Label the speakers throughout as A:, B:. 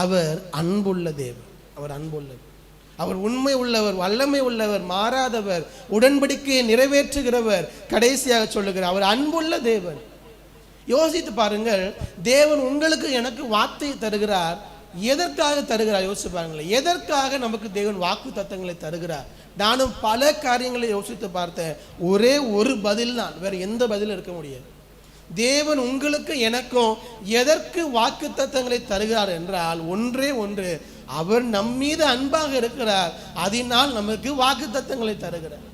A: அவர் அன்புள்ள தேவன். அவர் அன்புள்ளவர், அவர் உண்மை உள்ளவர், வல்லமை உள்ளவர், மாறாதவர், உடன்படிக்கையை நிறைவேற்றுகிறவர். கடைசியாக சொல்லுகிறார் அவர் அன்புள்ள தேவன். யோசித்து பாருங்கள், தேவன் உங்களுக்கு எனக்கு வார்த்தை தருகிறார். எதற்காக தருகிறார் யோசித்து பாருங்களேன். எதற்காக நமக்கு தேவன் வாக்கு தத்தங்களை தருகிறார்? நானும் பல காரியங்களை யோசித்து பார்த்தேன். ஒரே ஒரு பதில் தான், வேற எந்த பதிலும் இருக்க முடியாது. தேவன் உங்களுக்கு எனக்கும் எதற்கு வாக்கு தத்தங்களை தருகிறார் என்றால் ஒன்றே ஒன்று, அவர் நம்மீது அன்பாக இருக்கிறார், அதனால் நமக்கு வாக்கு தத்தங்களை தருகிறார்.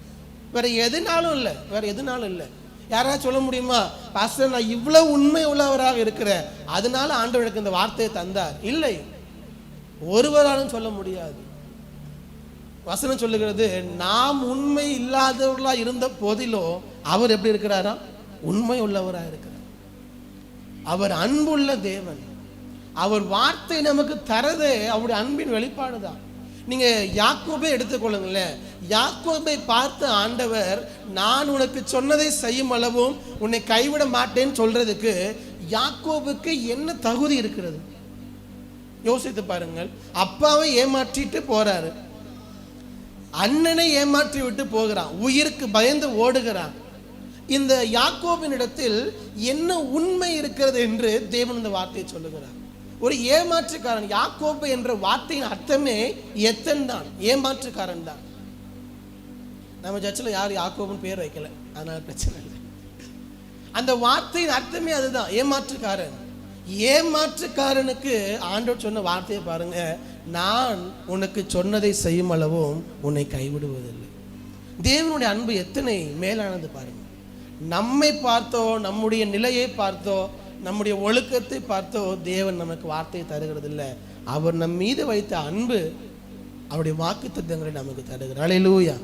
A: வேற எதுனாலும் இல்லை, வேற எதுனாலும் இல்லை. யாராவது சொல்ல முடியுமா, பாஸ்டர் நான் இவ்வளவு உண்மை உள்ளவராக இருக்கிறேன் அதனால ஆண்டவர் எனக்கு இந்த வார்த்தையை தந்தார்? இல்லை, ஒருவராலும் சொல்ல முடியாது. வசனம் சொல்லுகிறது, நாம் உண்மை இல்லாதவர்களா இருந்த போதிலும் அவர் எப்படி இருக்கிறாரா? உண்மை உள்ளவராக இருக்கிறார். அவர் அன்புள்ள தேவன். அவர் வார்த்தை நமக்கு தரதே அவருடைய அன்பின் வெளிப்பாடு தான். நீங்க யாக்கோபை எடுத்துக்கொள்ளுங்களேன். யாக்கோபை பார்த்து ஆண்டவர் நான் உனக்கு சொன்னதை செய்யும் அளவும் உன்னை கைவிட மாட்டேன்னு சொல்றதுக்கு யாக்கோபுக்கு என்ன தகுதி இருக்கிறது? யோசித்து பாருங்கள். அப்பாவை ஏமாற்றிட்டு போறாரு, அண்ணனை ஏமாற்றி விட்டு போகிறான், உயிருக்கு பயந்து ஓடுகிறான். இந்த யாக்கோபின் இடத்தில் என்ன உண்மை இருக்கிறது என்று தேவன் இந்த வார்த்தையை சொல்லுகிறார். ஒரு ஏமாற்றுக்காரன். யாக்கோபு என்ற வார்த்தையின் அர்த்தமே எத்தன் தான், ஏமாற்றுக்காரன் தான். நம்ம சர்ச்சில் யார் யாக்கோபுன்னு பேர் வைக்கல, அதனால பிரச்சனை இல்லை. அந்த வார்த்தையின் அர்த்தமே அதுதான், ஏமாற்றுக்காரன். ஏமாற்றுக்காரனுக்கு ஆண்டவர் சொன்ன வார்த்தையை பாருங்க, நான் உனக்கு சொன்னதை செய்யும் அளவும் உன்னை கைவிடுவதில்லை. தேவனுடைய அன்பு எத்தனை மேலானது பாருங்க. நம்மை பார்த்தோ, நம்முடைய நிலையை பார்த்தோ, நம்முடைய ஒழுக்கத்தை பார்த்தோ தேவன் நமக்கு வார்த்தையை தருகிறது இல்லை. அவர் நம் மீது வைத்த அன்பு, அவருடைய வாக்குத்தத்தங்களை நமக்கு தருகிறார். அல்லேலூயா.